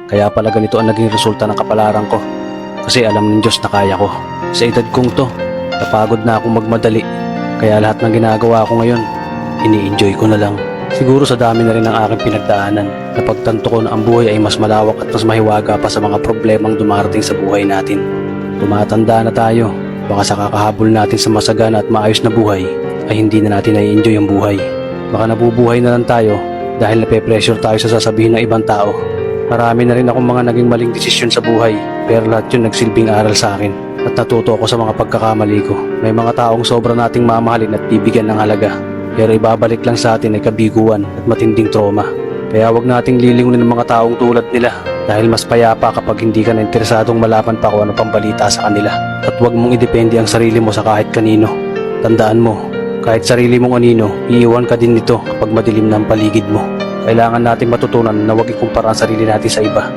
Kaya pala ganito ang naging resulta ng kapalaran ko. Kasi alam ng Diyos na kaya ko. Sa edad kong to, napagod na akong magmadali. Kaya lahat ng ginagawa ko ngayon, ini-enjoy ko na lang. Siguro sa dami na rin ng aking pinagdaanan, napagtanto ko na ang buhay ay mas malawak at mas mahiwaga pa sa mga problemang dumarating sa buhay natin. Tumatanda na tayo, baka sa kakahabol natin sa masagana at maayos na buhay, ay hindi na natin nai-enjoy ang buhay. Baka nabubuhay na lang tayo dahil nape-pressure tayo sa sasabihin ng ibang tao. Marami na rin akong mga naging maling desisyon sa buhay, pero lahat yun nagsilbing aral sa akin at natuto ako sa mga pagkakamali ko. May mga taong sobra nating mamahalin at bibigyan ng halaga, pero ibabalik lang sa atin ay kabiguan at matinding trauma. Kaya wag nating lilingunin ng mga taong tulad nila dahil mas payapa kapag hindi ka na interesadong malaman pa kung ano pang balita sa kanila. At wag mong idepende ang sarili mo sa kahit kanino. Tandaan mo, kahit sarili mong anino, iiwan ka din nito kapag madilim na ang paligid mo. Kailangan nating matutunan na huwag ikumpara ang sarili natin sa iba.